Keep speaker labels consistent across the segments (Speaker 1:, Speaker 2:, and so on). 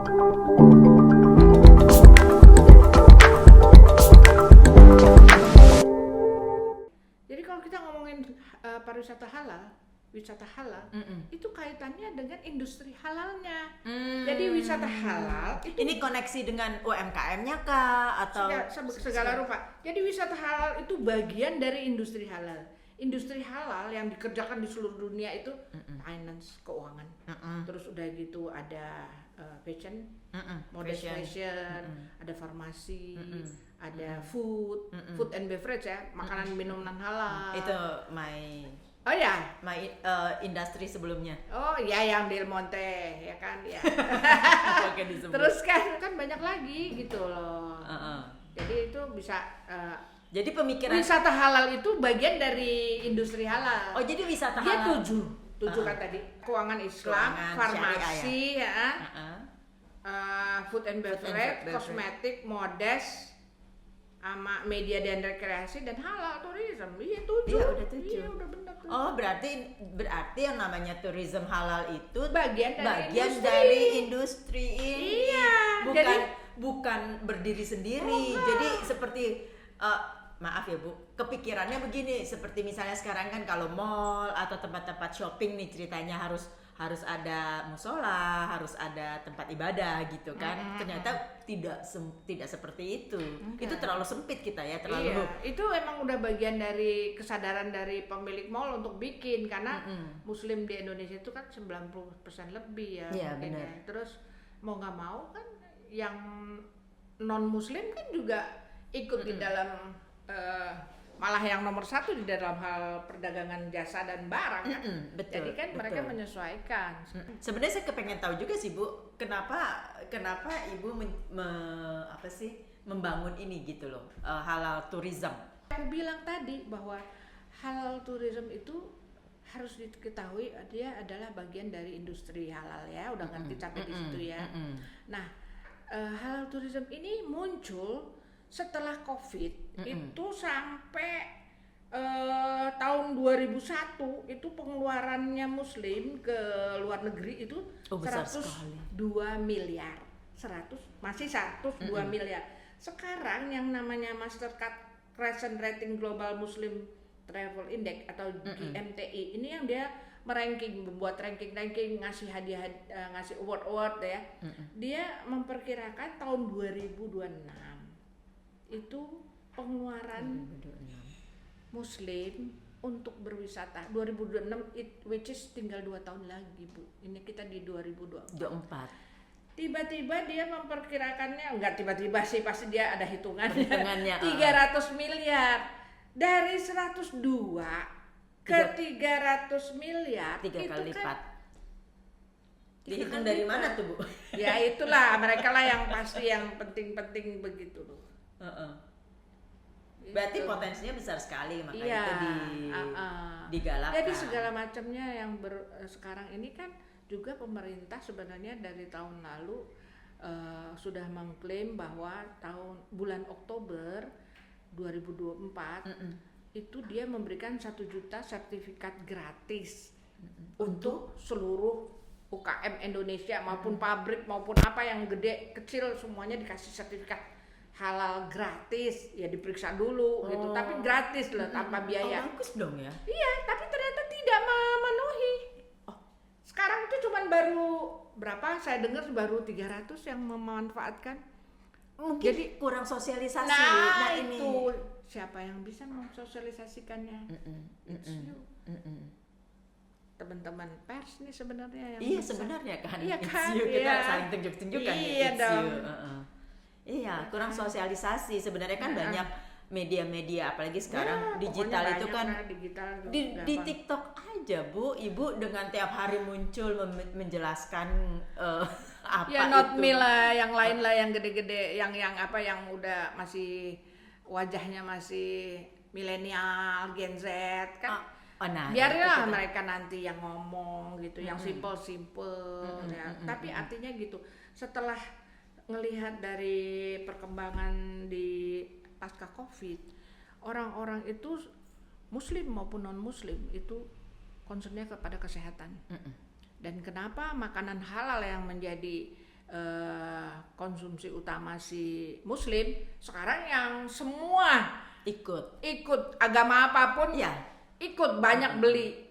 Speaker 1: Jadi kalau kita ngomongin pariwisata halal, wisata halal, itu kaitannya dengan industri halalnya. Jadi wisata halal itu
Speaker 2: ini koneksi dengan UMKM-nya kah atau
Speaker 1: segala rupa. Jadi wisata halal itu bagian dari industri halal. Industri halal yang dikerjakan di seluruh dunia itu finance, keuangan. Terus udah gitu ada fashion, modest fashion, ada farmasi, ada food and beverage ya, makanan minuman halal.
Speaker 2: itu my industri sebelumnya.
Speaker 1: Oh ya, yang Del Monte ya kan ya.
Speaker 2: Oke, disebut.
Speaker 1: Terus kan banyak lagi gitu loh. Jadi itu bisa
Speaker 2: jadi pemikiran
Speaker 1: wisata halal itu bagian dari industri halal.
Speaker 2: Oh, jadi wisata
Speaker 1: dia
Speaker 2: halal.
Speaker 1: tujuh kan tadi. Keuangan Islam, farmasi ya. Food and beverage, kosmetik, modest, sama media dan rekreasi dan halal tourism. Iya 7.
Speaker 2: Iya, udah 7.
Speaker 1: Iya, udah benar 7.
Speaker 2: Oh, berarti yang namanya tourism halal itu
Speaker 1: bagian
Speaker 2: dari industri ini.
Speaker 1: Iya.
Speaker 2: Bukan berdiri sendiri. Jadi seperti maaf ya Bu, kepikirannya begini, seperti misalnya sekarang kan kalau mall atau tempat-tempat shopping nih ceritanya harus ada musola, harus ada tempat ibadah gitu kan. Ternyata tidak seperti itu. Itu terlalu sempit kita ya, terlalu.
Speaker 1: Iya, itu emang udah bagian dari kesadaran dari pemilik mall untuk bikin karena muslim di Indonesia itu kan 90% lebih ya.
Speaker 2: Iya, benar.
Speaker 1: Ya. Terus mau nggak mau kan yang non muslim kan juga ikut di dalam malah yang nomor 1 di dalam hal perdagangan jasa dan barang kan.
Speaker 2: Betul,
Speaker 1: jadi kan
Speaker 2: betul.
Speaker 1: mereka menyesuaikan.
Speaker 2: Sebenarnya saya kepengen tahu juga sih Bu, kenapa Ibu membangun ini gitu loh, halal tourism.
Speaker 1: Aku bilang tadi bahwa halal tourism itu harus diketahui dia adalah bagian dari industri halal ya, udah ngerti capek di situ ya. Nah, halal tourism ini muncul setelah COVID itu sampai tahun 2001 itu pengeluarannya muslim ke luar negeri itu 102 miliar. 102 miliar. Sekarang yang namanya Mastercard Crescent Rating Global Muslim Travel Index atau GMTI ini yang dia membuat ranking ngasih hadiah, ngasih award ya. Dia memperkirakan tahun 2026 itu pengeluaran muslim untuk berwisata 2026 which is tinggal 2 tahun lagi Bu. Ini kita di 2024. Tiba-tiba dia memperkirakannya, enggak tiba-tiba sih, pasti dia ada hitungannya 300 miliar. Dari 102 ke 300 miliar
Speaker 2: 3 kali lipat. Dihitung
Speaker 1: kan
Speaker 2: dari mana tuh Bu?
Speaker 1: Ya itulah mereka lah yang pasti yang penting-penting begitu loh.
Speaker 2: Berarti potensinya besar sekali, makanya itu digalakkan.
Speaker 1: Jadi segala macamnya yang sekarang ini kan juga pemerintah sebenarnya dari tahun lalu sudah mengklaim bahwa bulan Oktober 2024 itu dia memberikan 1 juta sertifikat gratis untuk seluruh UKM Indonesia maupun pabrik maupun apa yang gede kecil semuanya dikasih sertifikat halal gratis, ya diperiksa dulu gitu, tapi gratis loh tanpa biaya.
Speaker 2: Bagus dong ya.
Speaker 1: Iya, tapi ternyata tidak memenuhi. Sekarang itu cuma baru berapa? Saya dengar baru 300 yang memanfaatkan.
Speaker 2: Mungkin
Speaker 1: Jadi
Speaker 2: kurang sosialisasi.
Speaker 1: Nah
Speaker 2: ini.
Speaker 1: Itu siapa yang bisa mensosialisasikannya? Teman-teman pers nih sebenarnya yang
Speaker 2: iya bisa. Sebenarnya kan.
Speaker 1: Iya kan.
Speaker 2: Kita saling tunjuk-tunjukkan.
Speaker 1: Iya dong.
Speaker 2: Iya, kurang sosialisasi. Sebenarnya kan banyak media-media, apalagi sekarang digital itu kan di TikTok aja Bu, Ibu dengan tiap hari muncul menjelaskan apa
Speaker 1: ya, not me lah, yang lain lah, yang gede-gede, yang apa, yang udah masih wajahnya masih milenial, Gen Z kan.
Speaker 2: Nah,
Speaker 1: biarlah mereka nanti yang ngomong gitu, yang simple ya. Tapi artinya gitu, setelah ngelihat dari perkembangan di pasca Covid, orang-orang itu muslim maupun non muslim itu concernnya kepada kesehatan. Dan kenapa makanan halal yang menjadi konsumsi utama si Muslim, sekarang yang semua ikut agama apapun
Speaker 2: ya
Speaker 1: ikut banyak beli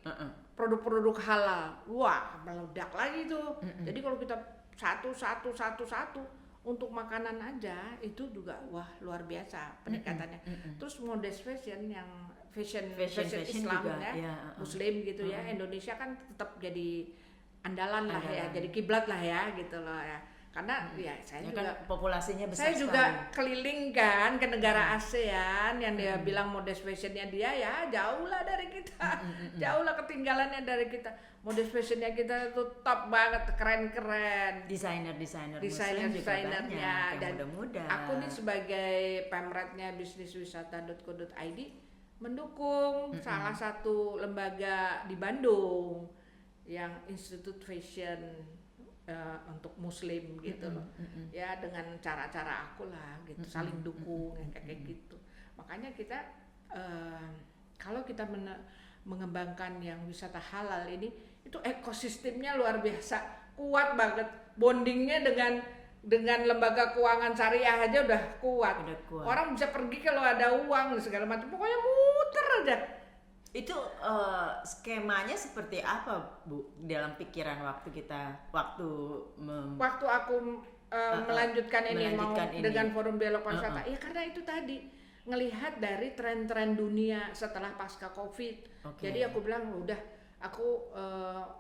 Speaker 1: produk-produk halal. Wah, meledak lagi tuh. Jadi kalau kita satu untuk makanan aja itu juga wah luar biasa peningkatannya. Terus modest fashion yang fashion Islam
Speaker 2: juga,
Speaker 1: ya, Muslim gitu ya. Indonesia kan tetap jadi andalan lah ya, jadi kiblat lah ya gitu loh ya. Karena ya saya juga
Speaker 2: kan populasinya besar.
Speaker 1: Saya juga keliling kan ke negara ASEAN yang dia bilang modest fashionnya dia ya jauh lah dari kita, jauh lah ketinggalannya dari kita. Modest fashionnya kita tuh top banget, keren-keren. Desainernya dan
Speaker 2: muda-muda.
Speaker 1: Aku nih sebagai pemretnya bisniswisata.co.id mendukung salah satu lembaga di Bandung yang Institute Fashion untuk Muslim gitu loh, ya dengan cara-cara aku lah gitu, saling dukung yang kayak gitu. Makanya kita kalau kita mengembangkan yang wisata halal ini, itu ekosistemnya luar biasa, kuat banget, bondingnya dengan lembaga keuangan syariah aja udah kuat. Orang bisa pergi kalau ada uang segala macam, pokoknya muter aja.
Speaker 2: Itu skemanya seperti apa, Bu, dalam pikiran waktu
Speaker 1: aku melanjutkan ini dengan forum dialog pariwisata? Ya karena itu tadi ngelihat dari tren-tren dunia setelah pasca Covid. Jadi aku bilang udah aku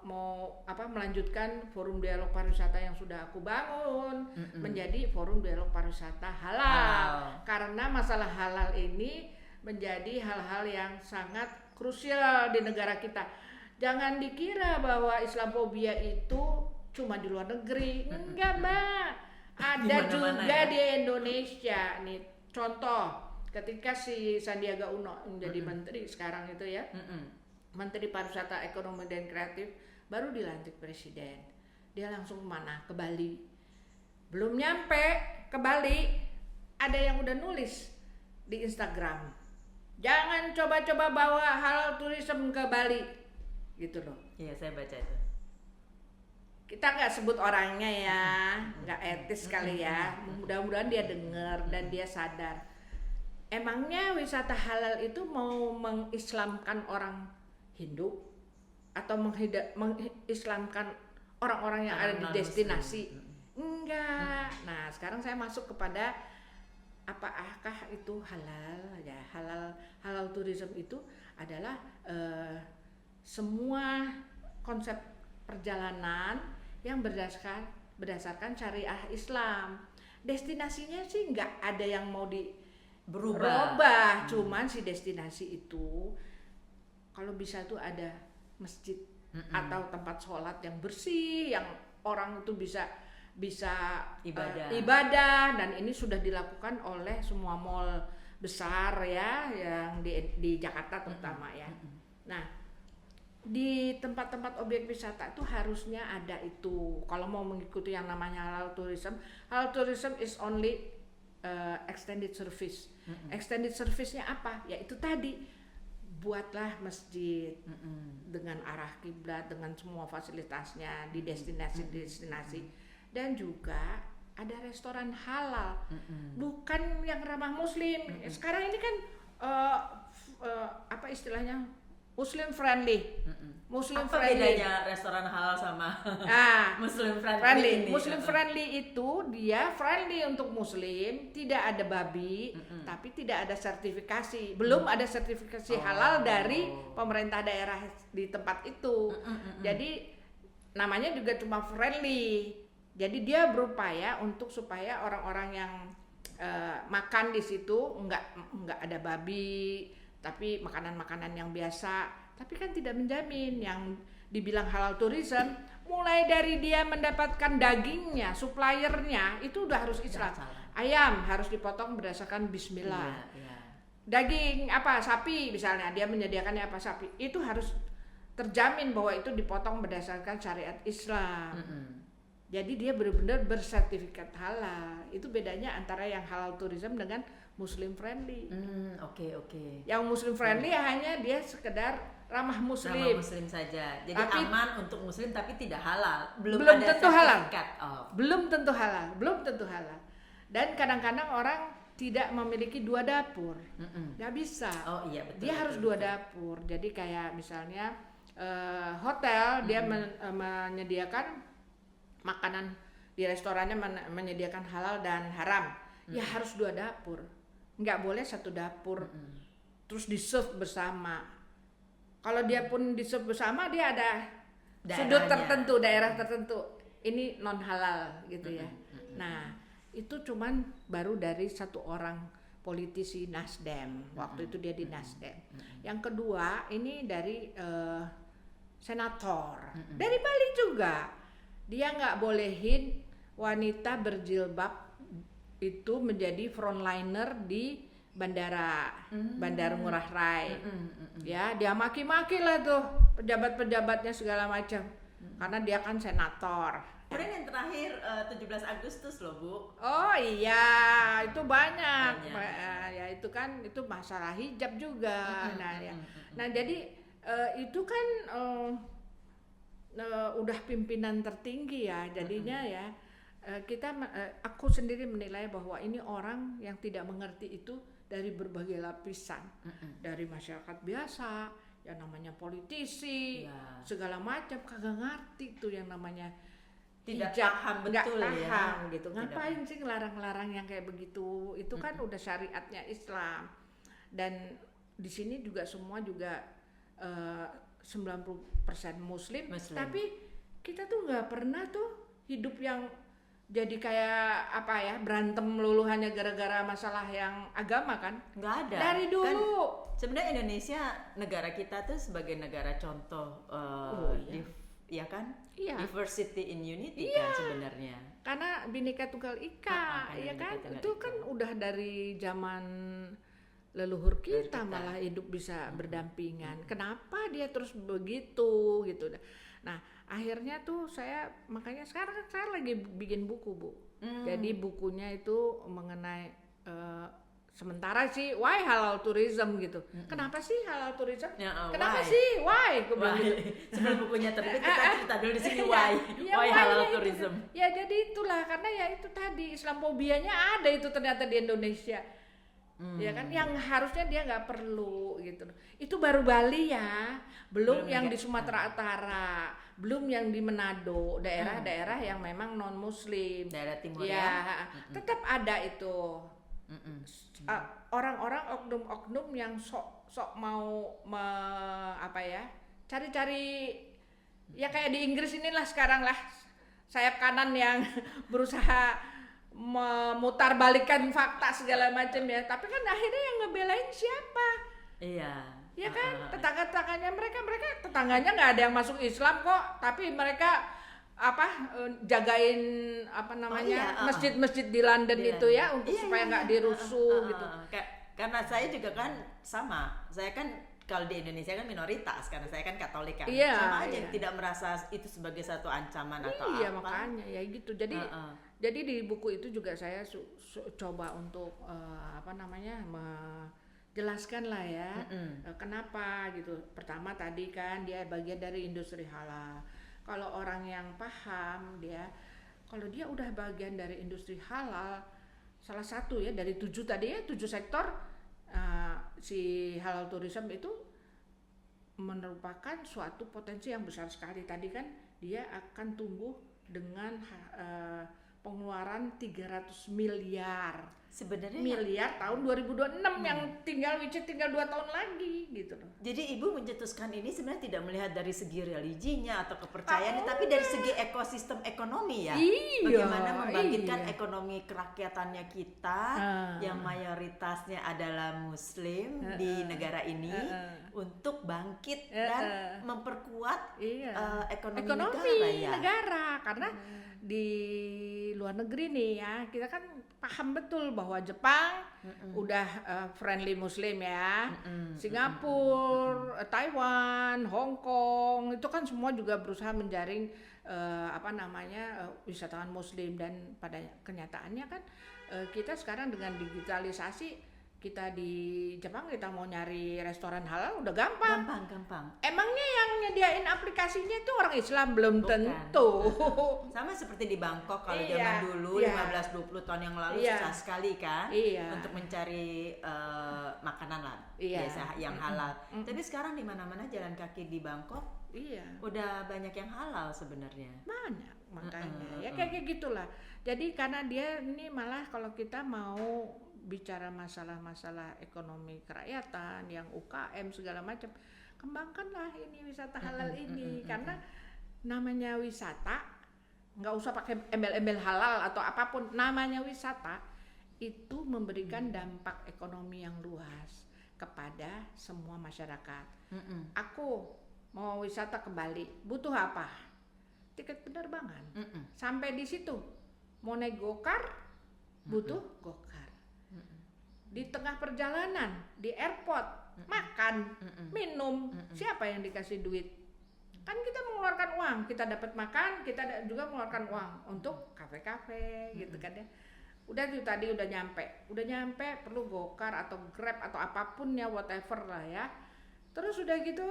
Speaker 1: mau melanjutkan forum dialog pariwisata yang sudah aku bangun menjadi forum dialog pariwisata halal. Karena masalah halal ini menjadi hal-hal yang sangat krusial di negara kita. Jangan dikira bahwa Islamofobia itu cuma di luar negeri. Enggak, Mbak. Ada juga ya? Di Indonesia. Nih, contoh ketika si Sandiaga Uno menjadi menteri sekarang itu ya. Menteri Pariwisata, Ekonomi dan Kreatif, baru dilantik presiden. Dia langsung mana? Ke Bali. Belum nyampe ke Bali, ada yang udah nulis di Instagram. Jangan coba-coba bawa halal tourism ke Bali, gitu loh.
Speaker 2: Iya, saya baca itu.
Speaker 1: Kita nggak sebut orangnya ya, nggak etis kali ya. Mudah-mudahan dia dengar dan dia sadar. Emangnya wisata halal itu mau mengislamkan orang Hindu atau mengislamkan orang-orang yang ada di destinasi? Enggak. Nah, sekarang saya masuk kepada apakah itu halal ya? Halal tourism itu adalah semua konsep perjalanan yang berdasarkan syariah Islam. Destinasinya sih nggak ada yang mau berubah, cuman si destinasi itu kalau bisa tuh ada masjid atau tempat sholat yang bersih, yang orang itu bisa ibadah, dan ini sudah dilakukan oleh semua mall besar ya, yang di Jakarta terutama ya. Nah, di tempat-tempat objek wisata itu harusnya ada itu. Kalau mau mengikuti yang namanya halal tourism is only extended service. Extended service-nya apa? Ya itu tadi, buatlah masjid dengan arah kiblat, dengan semua fasilitasnya di destinasi. Dan juga ada restoran halal, bukan yang ramah Muslim. Sekarang ini kan apa istilahnya, Muslim friendly.
Speaker 2: Apa bedanya restoran halal sama Muslim friendly?
Speaker 1: Muslim friendly itu dia friendly untuk Muslim, tidak ada babi, tapi tidak ada sertifikasi. Belum ada sertifikasi halal dari pemerintah daerah di tempat itu. Jadi namanya juga cuma friendly. Jadi dia berupaya untuk supaya orang-orang yang makan di situ enggak ada babi, tapi makanan-makanan yang biasa. Tapi kan tidak menjamin. Yang dibilang halal tourism, mulai dari dia mendapatkan dagingnya, suppliernya itu udah harus Islam. Ayam harus dipotong berdasarkan bismillah. Daging sapi misalnya, dia menyediakannya sapi, itu harus terjamin bahwa itu dipotong berdasarkan syariat Islam. Jadi dia benar-benar bersertifikat halal. Itu bedanya antara yang halal tourism dengan Muslim friendly.
Speaker 2: Oke.
Speaker 1: Yang Muslim friendly hanya dia sekedar ramah Muslim.
Speaker 2: Ramah Muslim saja. Jadi aman untuk Muslim tapi tidak halal.
Speaker 1: Belum
Speaker 2: ada
Speaker 1: tentu halal. Belum tentu halal. Dan kadang-kadang orang tidak memiliki 2 dapur. Nggak bisa.
Speaker 2: Oh iya betul.
Speaker 1: Dia harus 2 dapur. Jadi kayak misalnya hotel dia menyediakan makanan di restorannya menyediakan halal dan haram. Ya harus 2 dapur. Nggak boleh 1 dapur terus di-serve bersama. Kalau dia pun di-serve bersama dia ada sudut tertentu, daerah tertentu. Ini non halal gitu ya. Nah, itu cuman baru dari 1 orang politisi Nasdem. Waktu itu dia di Nasdem. Yang kedua ini dari senator. Dari Bali juga. Dia nggak bolehin wanita berjilbab itu menjadi frontliner di Bandara Ngurah Rai. Ya, dia maki-maki lah tuh pejabat-pejabatnya segala macam. Karena dia kan senator.
Speaker 2: Kemudian yang terakhir 17 Agustus loh Bu.
Speaker 1: Oh iya, itu banyak. Ya itu kan itu masalah hijab juga. Nah jadi itu kan udah pimpinan tertinggi ya. Jadinya ya aku sendiri menilai bahwa ini orang yang tidak mengerti itu dari berbagai lapisan. Dari masyarakat biasa, yang namanya politisi, segala macam kagak ngerti tuh yang namanya
Speaker 2: tidak
Speaker 1: hijab,
Speaker 2: paham
Speaker 1: nggak
Speaker 2: betul
Speaker 1: paham
Speaker 2: ya.
Speaker 1: gitu. Ngapain sih ngelarang-larang yang kayak begitu? Itu kan udah syariatnya Islam. Dan di sini juga semua juga 90% Muslim, tapi kita tuh nggak pernah tuh hidup yang jadi kayak apa ya, berantem melulu hanya gara-gara masalah yang agama kan?
Speaker 2: Nggak ada.
Speaker 1: Dari dulu.
Speaker 2: Kan, sebenarnya Indonesia negara kita tuh sebagai negara contoh, ya kan?
Speaker 1: Iya.
Speaker 2: Diversity in unity kan sebenarnya.
Speaker 1: Karena Bhinneka Tunggal Ika, ya kan? Itu kan udah dari zaman leluhur kita malah hidup bisa berdampingan. Kenapa dia terus begitu gitu? Nah, akhirnya tuh makanya sekarang saya lagi bikin buku, Bu. Jadi bukunya itu mengenai sementara sih why halal tourism gitu. Kenapa sih halal tourism? Kenapa sih why?
Speaker 2: Sebelum bukunya terbit kita cerita dulu di sini why halal tourism.
Speaker 1: Ya jadi itulah karena ya itu tadi Islamobianya ada itu ternyata di Indonesia. Ya kan yang harusnya dia nggak perlu gitu. Itu baru Bali ya, belum yang di Sumatera Utara, belum yang di Manado, daerah-daerah yang memang non Muslim,
Speaker 2: daerah timur
Speaker 1: ya. Tetap ada itu. Orang-orang oknum-oknum yang sok mau cari-cari ya kayak di Inggris inilah sekarang lah sayap kanan yang berusaha memutar balikan fakta segala macam ya, tapi kan akhirnya yang ngebelain siapa?
Speaker 2: Iya.
Speaker 1: Ya kan tetangga-tetangganya mereka tetangganya nggak ada yang masuk Islam kok, tapi mereka jagain masjid-masjid di London itu ya untuk supaya nggak dirusuh gitu.
Speaker 2: Karena saya juga kan sama, saya kan kalau di Indonesia kan minoritas karena saya kan Katolik kan, sama aja tidak merasa itu sebagai satu ancaman atau apa.
Speaker 1: Iya makanya ya gitu. Jadi di buku itu juga saya coba untuk menjelaskan lah ya kenapa gitu. Pertama tadi kan dia bagian dari industri halal. Kalau orang yang paham kalau dia udah bagian dari industri halal, salah satu ya dari 7 tadi ya 7 sektor si halal tourism itu merupakan suatu potensi yang besar sekali. Tadi kan dia akan tumbuh dengan pengeluaran 300 miliar sebenarnya tahun 2026 yang tinggal 2 tahun lagi gitu loh.
Speaker 2: Jadi Ibu mencetuskan ini sebenarnya tidak melihat dari segi religinya atau kepercayaannya, tapi dari segi ekosistem ekonomi ya. Bagaimana membangkitkan ekonomi kerakyatannya kita yang mayoritasnya adalah Muslim di negara ini untuk bangkit dan memperkuat ekonomi negara.
Speaker 1: Karena di luar negeri nih ya kita kan paham betul bahwa Jepang udah friendly Muslim ya, Singapura, Taiwan, Hong Kong itu kan semua juga berusaha menjaring wisatawan Muslim, dan pada kenyataannya kan kita sekarang dengan digitalisasi, kita di Jepang kita mau nyari restoran halal udah gampang.
Speaker 2: Gampang.
Speaker 1: Emangnya yang nyediain aplikasinya itu orang Islam? Belum
Speaker 2: Bukan.
Speaker 1: tentu.
Speaker 2: Sama seperti di Bangkok kalau
Speaker 1: Iya,
Speaker 2: zaman dulu
Speaker 1: iya.
Speaker 2: 15-20 tahun yang lalu
Speaker 1: Iya.
Speaker 2: susah sekali kan
Speaker 1: Iya.
Speaker 2: untuk mencari makanan lah
Speaker 1: Iya.
Speaker 2: biasa yang halal. Tapi sekarang di mana-mana jalan kaki di Bangkok
Speaker 1: Iya.
Speaker 2: udah banyak yang halal sebenarnya.
Speaker 1: Banyak makanya ya kayak gitulah. Jadi karena dia ini malah kalau kita mau bicara masalah-masalah ekonomi kerakyatan yang UKM segala macam, kembangkanlah ini wisata halal ini, karena namanya wisata, nggak usah pakai embel-embel halal atau apapun, namanya wisata itu memberikan dampak ekonomi yang luas kepada semua masyarakat. Aku mau wisata ke Bali, butuh apa? Tiket penerbangan. Sampai di situ mau naik gokar, butuh gokar. Di tengah perjalanan, di airport, makan, minum, siapa yang dikasih duit? Kan kita mengeluarkan uang, kita dapat makan, kita juga mengeluarkan uang untuk kafe-kafe gitu kan ya. Udah tuh tadi udah nyampe perlu gokar atau grab atau apapun ya, whatever lah ya. Terus udah gitu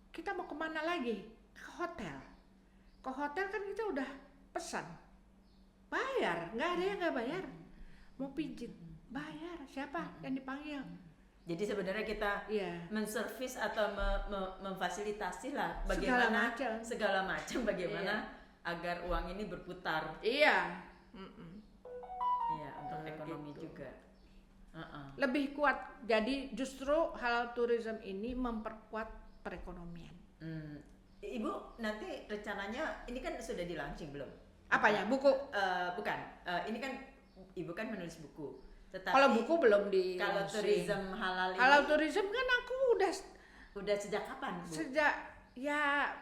Speaker 1: kita mau kemana lagi? Ke hotel. Ke hotel kan kita udah pesan, bayar, nggak ada yang nggak bayar. Mau pijit, bayar, siapa yang dipanggil?
Speaker 2: Jadi sebenarnya kita menservis atau memfasilitasi lah bagaimana segala macam bagaimana agar uang ini berputar.
Speaker 1: Iya.
Speaker 2: Iya, untuk ekonomi
Speaker 1: gitu.
Speaker 2: juga.
Speaker 1: Lebih kuat. Jadi justru halal tourism ini memperkuat perekonomian.
Speaker 2: Ibu nanti rencananya ini kan sudah di launching belum?
Speaker 1: Apanya? Buku?
Speaker 2: Bukan. Ini kan Ibu kan menulis buku. Tetapi
Speaker 1: kalau buku belum di
Speaker 2: kalau tourism halal ini
Speaker 1: halal tourism kan aku
Speaker 2: udah sejak kapan, Bu?
Speaker 1: Sejak ya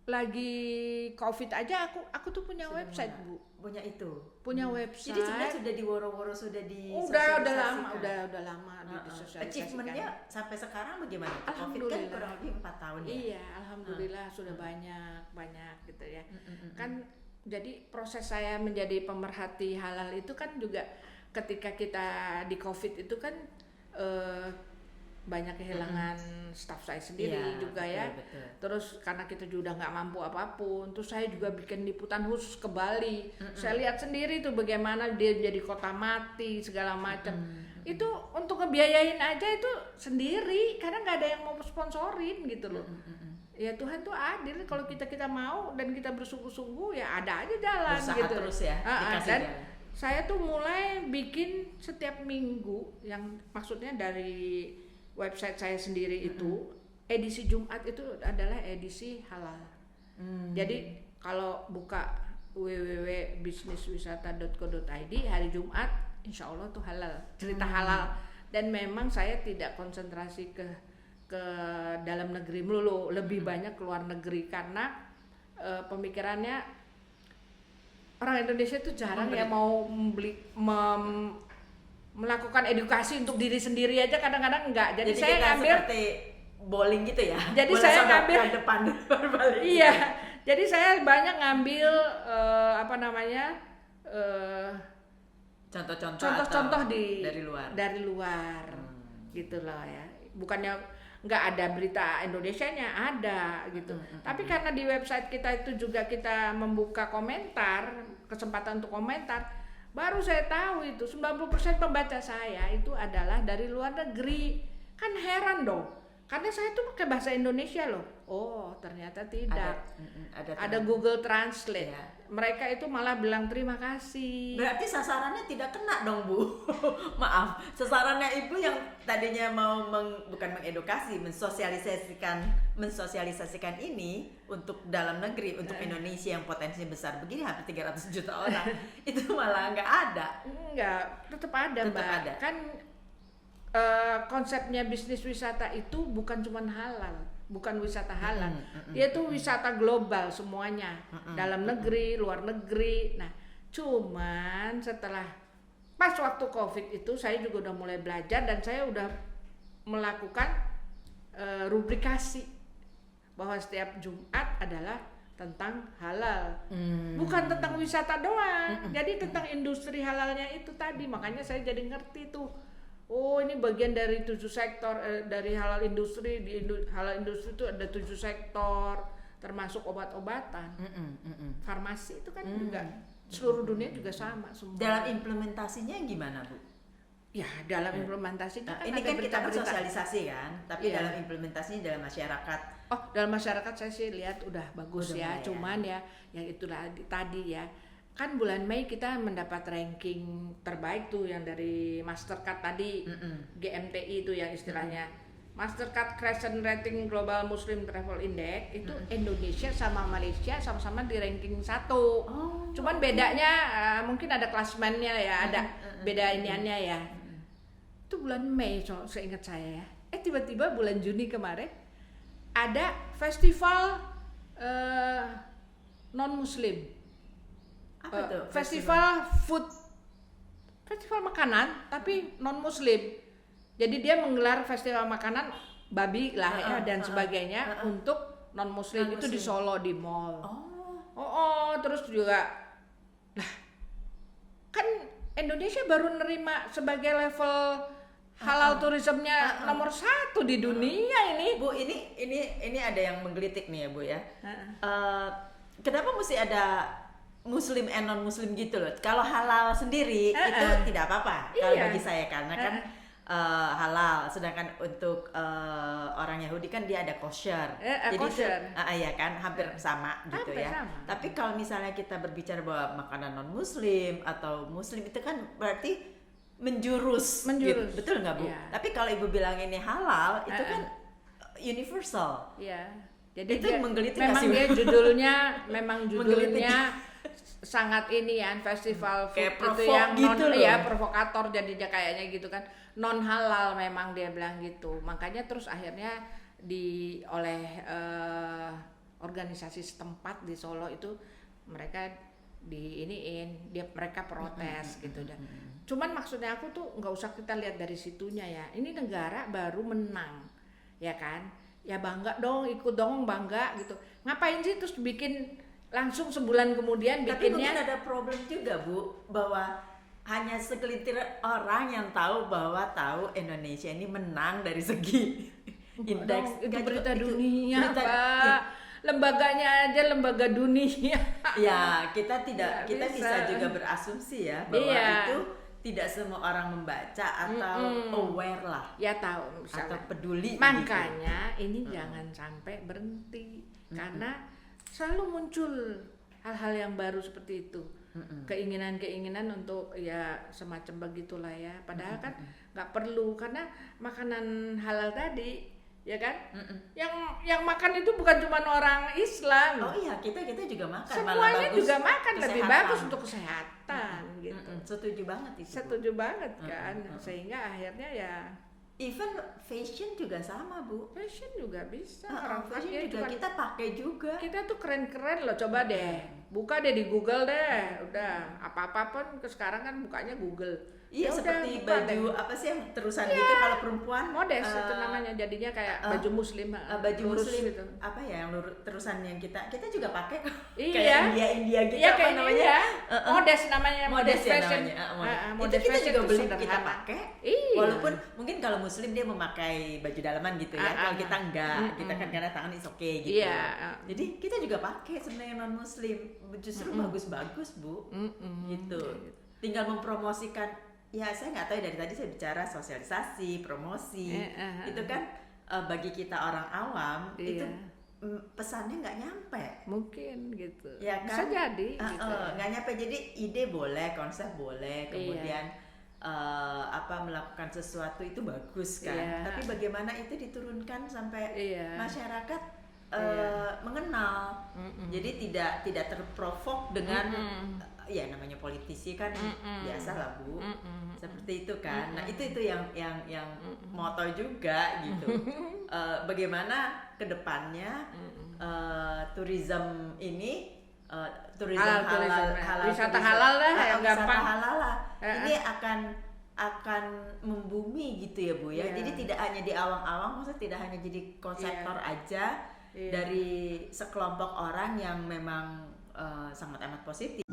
Speaker 1: lagi COVID aja aku tuh punya
Speaker 2: Sudah
Speaker 1: website,
Speaker 2: mulai.
Speaker 1: Bu.
Speaker 2: Punya itu.
Speaker 1: Punya website.
Speaker 2: Jadi sebenarnya sudah diworo-woro, sudah
Speaker 1: udah lama, udah lama disosialisasikan.
Speaker 2: Achievementnya sampai sekarang bagaimana? COVID kan
Speaker 1: Alhamdulillah.
Speaker 2: kurang lebih 4 tahun ya.
Speaker 1: Iya, alhamdulillah sudah banyak gitu ya. Kan jadi proses saya menjadi pemerhati halal itu kan juga ketika kita di COVID itu kan banyak kehilangan staff saya sendiri juga ya.
Speaker 2: Betul.
Speaker 1: Terus karena kita juga nggak mampu apapun, terus saya juga bikin liputan khusus ke Bali. Saya lihat sendiri tuh bagaimana dia jadi kota mati segala macam. Itu untuk ngebiayain aja itu sendiri karena nggak ada yang mau sponsorin gitu loh. Ya Tuhan tuh adil, kalau kita mau dan kita bersungguh-sungguh ya ada aja jalan.
Speaker 2: Berusaha
Speaker 1: gitu.
Speaker 2: Terus ya.
Speaker 1: Dan saya tuh mulai bikin setiap minggu, yang maksudnya dari website saya sendiri itu edisi Jumat itu adalah edisi halal. Jadi kalau buka www.bisniswisata.co.id hari Jumat insya Allah tuh halal, cerita halal. Dan memang saya tidak konsentrasi ke dalam negeri melulu, lebih banyak ke luar negeri karena pemikirannya orang Indonesia itu jarang ya mau melakukan edukasi untuk diri sendiri aja, kadang-kadang enggak. Jadi saya ngambil
Speaker 2: seperti bowling gitu ya.
Speaker 1: Jadi saya ngambil
Speaker 2: ke depan balik.
Speaker 1: Iya. Jadi saya banyak ngambil contoh-contoh dari luar gitu loh ya. Bukannya nggak ada berita Indonesianya, ada gitu. Tapi karena di website kita itu juga kita membuka komentar, kesempatan untuk komentar, baru saya tahu itu 90% pembaca saya itu adalah dari luar negeri. Kan heran dong, karena saya tuh pakai bahasa Indonesia loh. Oh ternyata tidak. Ada Google Translate ya. Mereka itu malah bilang terima kasih.
Speaker 2: Berarti sasarannya tidak kena dong, Bu. Maaf, sasarannya Ibu yang tadinya mau bukan mengedukasi, mensosialisasikan ini untuk dalam negeri, untuk Indonesia yang potensinya besar begini hampir 300 juta orang. Itu malah nggak ada.
Speaker 1: Enggak, tetap ada, Mbak.
Speaker 2: Ada.
Speaker 1: Kan konsepnya bisnis wisata itu bukan cuma halal, bukan wisata halal, dia tuh wisata global semuanya, dalam negeri, luar negeri. Nah, cuman setelah pas waktu COVID itu saya juga udah mulai belajar dan saya udah melakukan rubrikasi bahwa setiap Jumat adalah tentang halal, bukan tentang wisata doang. Jadi tentang industri halalnya itu tadi, makanya saya jadi ngerti tuh. Oh, ini bagian dari 7 sektor dari halal industri. Halal industri itu ada 7 sektor, termasuk obat-obatan, farmasi itu kan juga seluruh dunia juga sama semua.
Speaker 2: Dalam implementasinya gimana, Bu?
Speaker 1: Ya, dalam implementasinya kan
Speaker 2: ini
Speaker 1: ada
Speaker 2: kan kita kan
Speaker 1: berita-berita.
Speaker 2: sosialisasi kan, tapi dalam implementasinya dalam masyarakat.
Speaker 1: Oh, dalam masyarakat saya sih lihat udah bagus
Speaker 2: Udah
Speaker 1: ya,
Speaker 2: mulai
Speaker 1: cuman ya yang itulah tadi ya. Kan bulan Mei kita mendapat ranking terbaik tuh yang dari Mastercard tadi, GMTI itu yang istilahnya. Mastercard Crescent Rating Global Muslim Travel Index itu Indonesia sama Malaysia sama-sama di ranking 1. Cuman bedanya mungkin ada klasemennya ya, ada beda iniannya ya. Itu bulan Mei seingat saya ya. Tiba-tiba bulan Juni kemarin ada festival non-muslim.
Speaker 2: Apa tuh?
Speaker 1: Festival makanan tapi non-muslim. Jadi dia menggelar festival makanan babi lah dan sebagainya untuk non-muslim. Itu di Solo di mall. Terus juga lah kan Indonesia baru nerima sebagai level halal tourismnya nomor 1 di dunia ini.
Speaker 2: Bu, ini ada yang menggelitik nih ya, Bu ya. Kenapa mesti ada muslim and non muslim gitu loh? Kalau halal sendiri itu tidak apa-apa kalau bagi saya, karena kan halal, sedangkan untuk orang Yahudi kan dia ada kosher. Jadi
Speaker 1: kosher.
Speaker 2: Ya kan hampir sama gitu ya.
Speaker 1: Sama.
Speaker 2: Tapi kalau misalnya kita berbicara bahwa makanan non muslim atau muslim itu kan berarti menjurus. Gitu. Betul nggak, Bu? Tapi kalau Ibu bilang ini halal, itu kan universal.
Speaker 1: Iya. Jadi
Speaker 2: itu menggelitik
Speaker 1: memang
Speaker 2: sih,
Speaker 1: dia judulnya sangat ini ya, festival food itu yang
Speaker 2: gitu
Speaker 1: provokator jadinya kayaknya gitu kan, non halal memang dia bilang gitu. Makanya terus akhirnya oleh organisasi setempat di Solo itu mereka mereka protes gitu dan cuman maksudnya aku tuh nggak usah kita lihat dari situnya ya, ini negara baru menang ya kan, ya bangga dong, ikut dong, bangga gitu. Ngapain sih terus bikin langsung sebulan kemudian bikinnya?
Speaker 2: Tapi mungkin ada problem juga, Bu, bahwa hanya segelintir orang yang tahu Indonesia ini menang dari segi indeks.
Speaker 1: Itu berita dunia, Pak. Lembaganya aja lembaga dunia.
Speaker 2: Ya, kita bisa juga berasumsi ya bahwa itu tidak semua orang membaca atau aware lah.
Speaker 1: Ya tahu misalnya.
Speaker 2: Atau peduli.
Speaker 1: Makanya ini jangan sampai berhenti karena selalu muncul hal-hal yang baru seperti itu. Keinginan-keinginan untuk ya semacam begitulah ya. Padahal kan nggak perlu, karena makanan halal tadi ya kan, yang makan itu bukan cuma orang Islam.
Speaker 2: Oh iya, kita juga makan.
Speaker 1: Semuanya juga makan, lebih bagus untuk kesehatan gitu.
Speaker 2: Setuju banget itu.
Speaker 1: Setuju banget kan. Sehingga akhirnya ya
Speaker 2: even fashion juga sama, Bu.
Speaker 1: Fashion juga bisa.
Speaker 2: Orang fashion juga kita pakai juga.
Speaker 1: Kita tuh keren-keren loh, coba deh. Buka deh di Google deh. Udah, apa-apa pun sekarang kan bukanya Google.
Speaker 2: Iya, seperti baju apa sih yang terusan gitu kalau perempuan?
Speaker 1: Modest itu namanya, jadinya kayak baju muslim.
Speaker 2: Baju muslim
Speaker 1: gitu.
Speaker 2: Apa ya yang terusan yang kita juga pakai kok.
Speaker 1: Iya.
Speaker 2: Kayak India gitu
Speaker 1: iya,
Speaker 2: apa namanya?
Speaker 1: Modest namanya, modest fashion.
Speaker 2: Itu kita juga beli, kita pakai.
Speaker 1: Iya.
Speaker 2: Walaupun mungkin kalau muslim dia memakai baju dalaman gitu ya. Kalau kita enggak, kita kan karena tangan is okay gitu.
Speaker 1: Iya.
Speaker 2: Jadi kita juga pakai sebenarnya non muslim. Justru bagus-bagus, Bu. Gitu. Tinggal mempromosikan. Ya, saya nggak tahu, dari tadi saya bicara sosialisasi, promosi, itu kan bagi kita orang awam itu pesannya nggak nyampe.
Speaker 1: Mungkin gitu.
Speaker 2: Ya
Speaker 1: Bisa
Speaker 2: kan?
Speaker 1: jadi. Gitu.
Speaker 2: Nggak nyampe, jadi ide boleh, konsep boleh, kemudian melakukan sesuatu itu bagus kan. Tapi bagaimana itu diturunkan sampai masyarakat mengenal. Jadi tidak terprovok dengan ya namanya politisi kan biasa lah, Bu, seperti itu kan. Nah itu yang moto juga gitu. Bagaimana kedepannya tourism ini halal
Speaker 1: wisata halal lah yang gampang.
Speaker 2: Halal lah. Ini akan membumi gitu ya, Bu ya. Jadi tidak hanya di awang-awang, maksudnya tidak hanya jadi konseptor aja, dari sekelompok orang yang memang sangat amat positif.